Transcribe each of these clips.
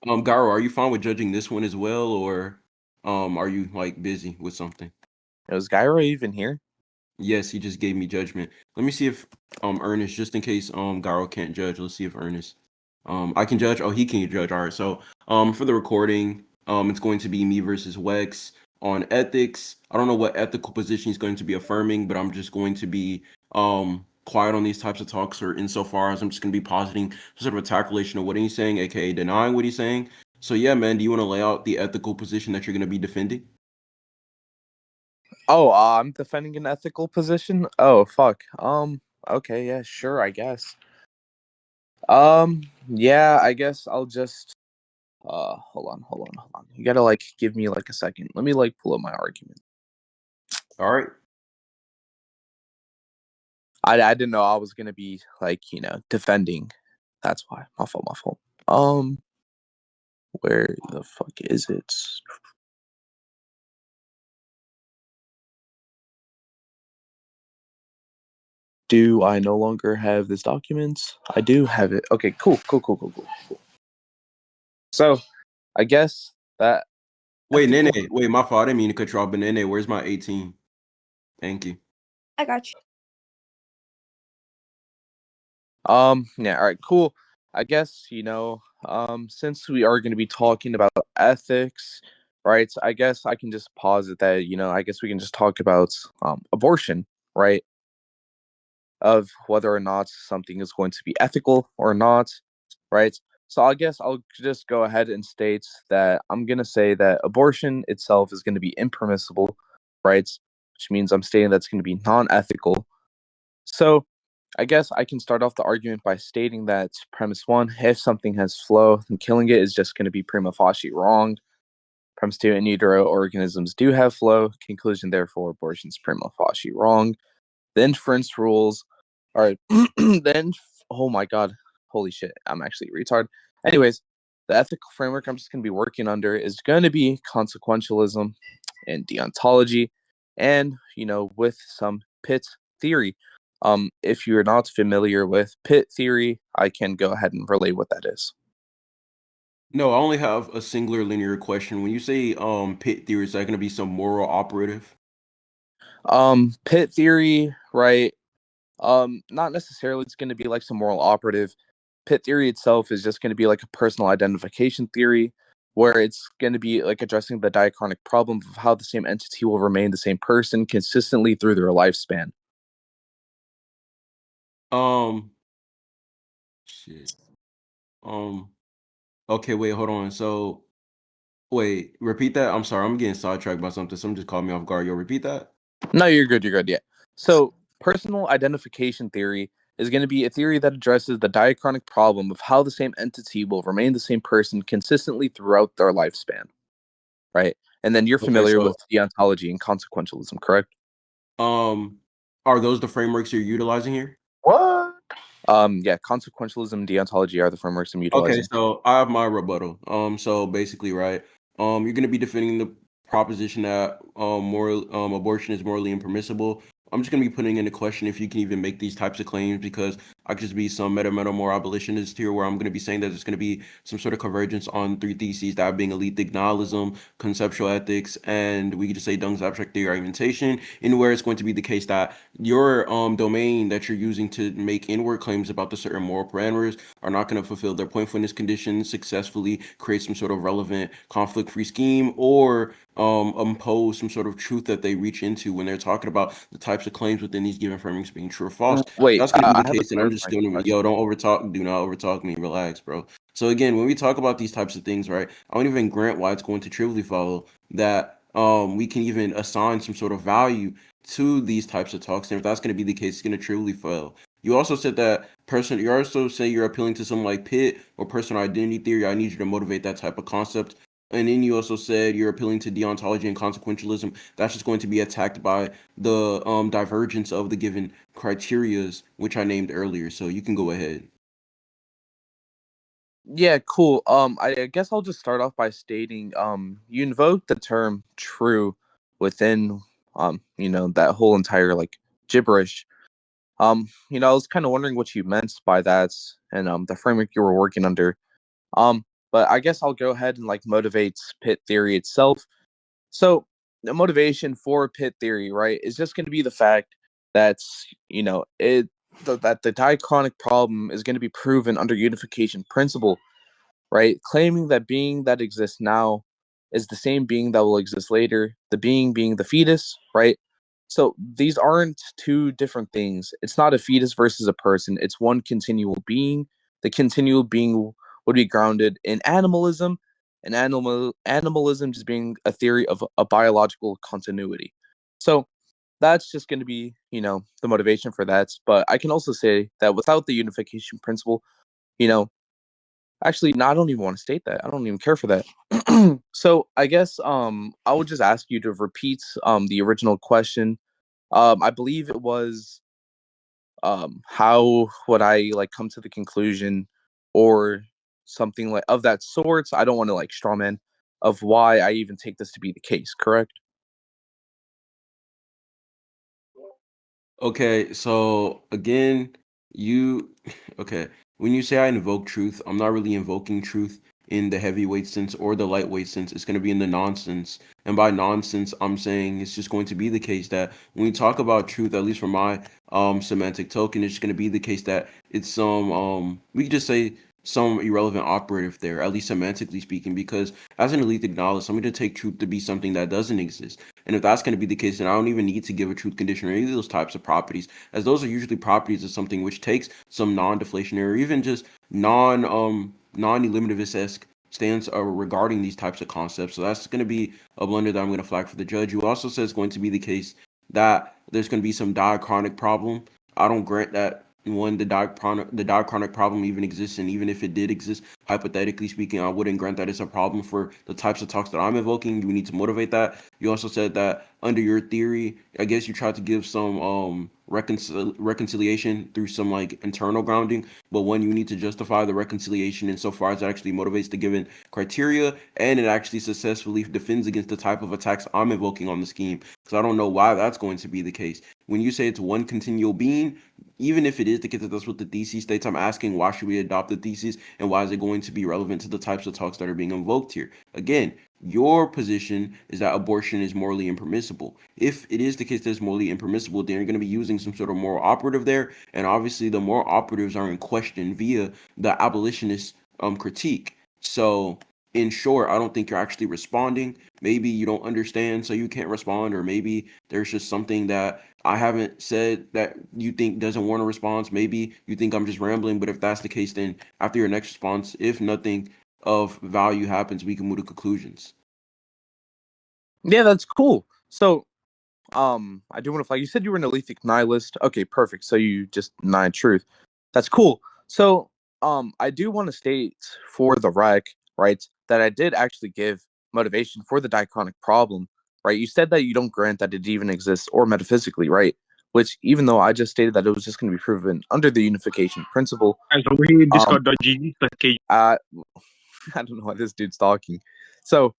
Gyro, are you fine with judging this one as well, or are you like busy with something? Was Gyro even here? Yes, he just gave me judgment. Let me see if Ernest, just in case Gyro can't judge, let's see if Ernest I can judge. Oh, he can judge. All right. So for the recording, it's going to be me versus Wecs on ethics. I don't know what ethical position he's going to be affirming, but I'm just going to be quiet on these types of talks, or insofar as I'm just going to be positing sort of a calculation of what he's saying, aka denying what he's saying. So yeah, man, do you want to lay out the ethical position that you're going to be defending? Oh, I'm defending an ethical position. Oh, fuck. Okay, yeah, sure, I guess. Yeah, I guess I'll just. Hold on. You gotta like give me like a second. Let me like pull up my argument. All right. I didn't know I was gonna be like defending. That's why. My fault. My fault. Where the fuck is it? Do I no longer have this document? I do have it. Okay, cool. So, I guess that Wait, Nene. ethical. Wait, my fault. I didn't mean to cut you off, but Nene, where's my 18? Thank you. I got you. Yeah, all right, cool. I guess, since we are going to be talking about ethics, right? I guess I can just posit that, I guess we can just talk about abortion, right? Of whether or not something is going to be ethical or not, right? So I guess I'll just go ahead and state that I'm going to say that abortion itself is going to be impermissible, right? Which means I'm stating that's going to be non-ethical. So I guess I can start off the argument by stating that premise one, if something has flow, then killing it is just going to be prima facie wrong. Premise two, in utero organisms do have flow. Conclusion, therefore, abortion is prima facie wrong. The inference rules. All right. Then, oh my God. Holy shit. I'm actually a retard. Anyways, the ethical framework I'm just going to be working under is going to be consequentialism and deontology and, with some pit theory. If you're not familiar with pit theory, I can go ahead and relay what that is. No, I only have a singular linear question. When you say pit theory, is that going to be some moral operative? Pit theory, right? Not necessarily it's going to be like some moral operative. Pit theory itself is just going to be like a personal identification theory where it's going to be like addressing the diachronic problem of how the same entity will remain the same person consistently through their lifespan. Um, shit. Um, okay, wait, hold on. So, wait, repeat that. I'm sorry, I'm getting sidetracked by something. Someone just called me off guard. Yo, repeat that. No, you're good. You're good. Yeah. So, personal identification theory is going to be a theory that addresses the diachronic problem of how the same entity will remain the same person consistently throughout their lifespan. Right. And then you're Okay, familiar so with deontology and consequentialism, correct? um, are those the frameworks you're utilizing here? What? Yeah, consequentialism and deontology are the frameworks I'm Okay, utilizing. so I have my rebuttal. So basically, right, you're gonna be defending the proposition that moral abortion is morally impermissible. I'm just gonna be putting into question if you can even make these types of claims, because I could just be some meta moral abolitionist here, where I'm gonna be saying that there's gonna be some sort of convergence on three theses, that being elite ignalism, conceptual ethics, and we could just say Dung's abstract theory argumentation, in where it's going to be the case that your domain that you're using to make inward claims about the certain moral parameters are not going to fulfill their pointfulness conditions successfully, create some sort of relevant conflict-free scheme, or impose some sort of truth that they reach into when they're talking about the types of claims within these given frameworks being true or false. If Wait, that's going to be I the have a case, then I'm just clarifying going to, question. yo, don't overtalk, do not overtalk me, relax, bro. So again, when we talk about these types of things, right, I don't even grant why it's going to trivially follow that we can even assign some sort of value to these types of talks. And if that's going to be the case, it's going to trivially fail. You also said that you also say you're appealing to something like Pitt or personal identity theory. I need you to motivate that type of concept. And then you also said you're appealing to deontology and consequentialism. That's just going to be attacked by the divergence of the given criterias, which I named earlier. So you can go ahead. Yeah, cool. I guess I'll just start off by stating, you invoked the term true within, that whole entire like gibberish. I was kind of wondering what you meant by that and the framework you were working under. but I guess I'll go ahead and like motivate pit theory itself. So the motivation for pit theory, right, is just going to be the fact that that the diachronic problem is going to be proven under unification principle, right? Claiming that being that exists now is the same being that will exist later, the being the fetus, right? So these aren't two different things. It's not a fetus versus a person, it's one continual being. The continual being would be grounded in animalism, and animalism just being a theory of a biological continuity. So that's just going to be, the motivation for that. But I can also say that without the unification principle, you know, actually, no, I don't even want to state that. I don't even care for that. So I guess I would just ask you to repeat the original question. I believe it was how would I like come to the conclusion or something like of that sort. I don't want to like strawman of why I even take this to be the case, correct? Okay, so again, you okay. When you say I invoke truth, I'm not really invoking truth in the heavyweight sense or the lightweight sense. It's going to be in the nonsense. And by nonsense, I'm saying it's just going to be the case that when we talk about truth, at least for my semantic token, it's going to be the case that it's some we could just say some irrelevant operative there, at least semantically speaking, because as an elite knowledge, I'm going to take truth to be something that doesn't exist. And if that's going to be the case, then I don't even need to give a truth condition or any of those types of properties, as those are usually properties of something which takes some non-deflationary or even just non-eliminativist-esque stance regarding these types of concepts. So that's going to be a blunder that I'm going to flag for the judge. You also said it's going to be the case that there's going to be some diachronic problem. I don't grant that one the diachronic problem even exists, and even if it did exist, hypothetically speaking, I wouldn't grant that it's a problem for the types of talks that I'm invoking. You need to motivate that. You also said that under your theory, I guess you tried to give some reconciliation through some like internal grounding, but when you need to justify the reconciliation insofar as it actually motivates the given criteria and it actually successfully defends against the type of attacks I'm invoking on the scheme, because I don't know why that's going to be the case. When you say it's one continual being, even if it is the case that that's what the thesis states, I'm asking why should we adopt the thesis and why is it going to be relevant to the types of talks that are being invoked here? Again, your position is that abortion is morally impermissible. If it is the case that it's morally impermissible, then you're going to be using some sort of moral operative there, and obviously the moral operatives are in question via the abolitionist critique. So, in short, I don't think you're actually responding. Maybe you don't understand, so you can't respond, or maybe there's just something that I haven't said that you think doesn't warrant a response. Maybe you think I'm just rambling, but if that's the case, then after your next response, if nothing of value happens, we can move to conclusions. Yeah, that's cool. So I do want to flag. You said you were an Alethic nihilist. Okay, perfect. So you just denied truth. That's cool. So I do want to state for the rec, right, that I did actually give motivation for the diachronic problem, right? You said that you don't grant that it even exists or metaphysically, right? Which even though I just stated that it was just going to be proven under the unification principle, Guys, over here, um, Discord.gg, I I don't know why this dude's talking. So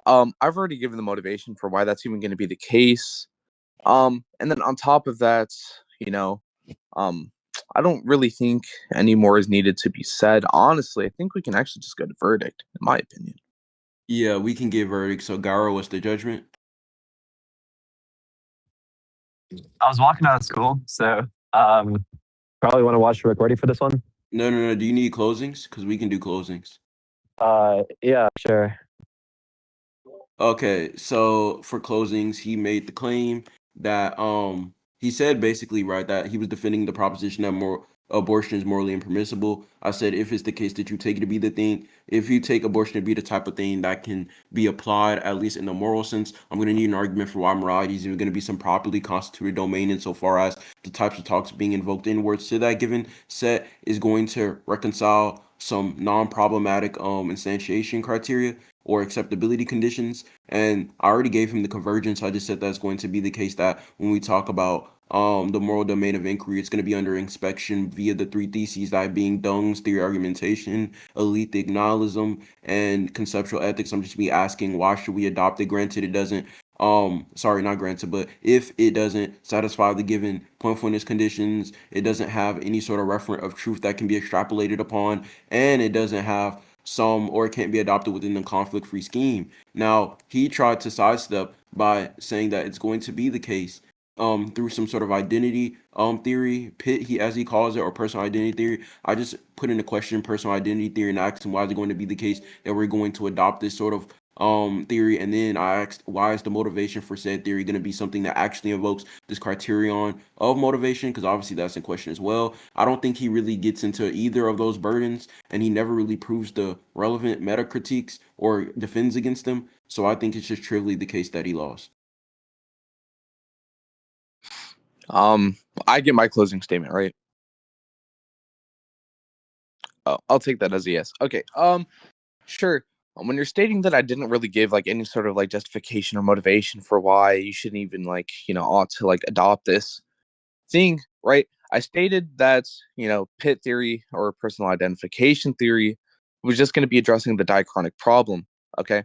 I've already given the motivation for why that's even going to be the case. And then on top of that, you know, um, I don't really think any more is needed to be said. Honestly, I think we can actually just go to verdict, in my opinion. Yeah, we can give verdict. So, Gyro, what's the judgment? I was walking out of school, so um, probably want to watch the recording for this one. No, no, no. Do you need closings? Because we can do closings. Yeah, sure. Okay, so for closings, he made the claim that he said basically right that he was defending the proposition that more abortion is morally impermissible. I said if it's the case that you take it to be the thing, if you take abortion to be the type of thing that can be applied at least in the moral sense, I'm going to need an argument for why morality is even going to be some properly constituted domain insofar as the types of talks being invoked inwards to that given set is going to reconcile some non-problematic instantiation criteria or acceptability conditions. And I already gave him the convergence. I just said that's going to be the case that when we talk about the moral domain of inquiry, it's going to be under inspection via the three theses that being Dung's theory argumentation, elite nihilism, and conceptual ethics. I'm just be asking why should we adopt it? Granted, it doesn't sorry, not granted, but if it doesn't satisfy the given pointfulness conditions, it doesn't have any sort of referent of truth that can be extrapolated upon, and it doesn't have or it can't be adopted within the conflict-free scheme. Now, he tried to sidestep by saying that it's going to be the case through some sort of identity theory, as he calls it, or personal identity theory. I just put into question personal identity theory and asked him why is it going to be the case that we're going to adopt this sort of theory, and then I asked why is the motivation for said theory going to be something that actually invokes this criterion of motivation, because obviously that's in question as well. I don't think he really gets into either of those burdens, and he never really proves the relevant meta critiques or defends against them. So I think it's just trivially the case that he lost. I get my closing statement, right? Oh, I'll take that as a yes. Okay. Sure. When you're stating that I didn't really give like any sort of like justification or motivation for why you shouldn't even like, ought to like adopt this thing, right? I stated that, pit theory or personal identification theory was just going to be addressing the diachronic problem, okay?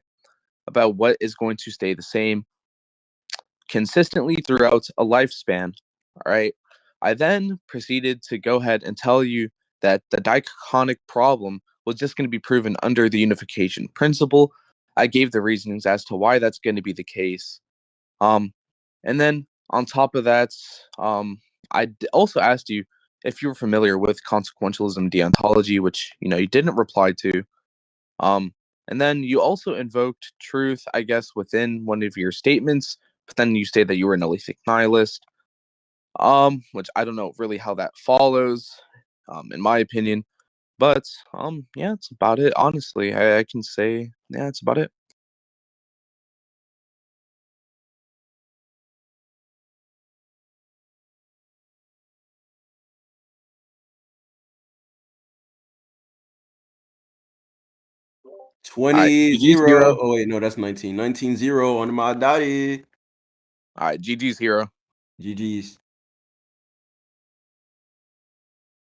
About what is going to stay the same consistently throughout a lifespan, all right? I then proceeded to go ahead and tell you that the diachronic problem was just going to be proven under the unification principle. I gave the reasons as to why that's going to be the case. And then on top of that, also asked you if you were familiar with consequentialism deontology, which you didn't reply to. And then you also invoked truth, I guess, within one of your statements, but then you say that you were an Alethia nihilist, which I don't know really how that follows, in my opinion. But yeah, it's about it. Honestly, I can say, yeah, it's about it. All right, 20-0. GG's Gyro. Oh wait, no, that's 19. 19-0 on my daddy. All right, GG's Hero. GG's.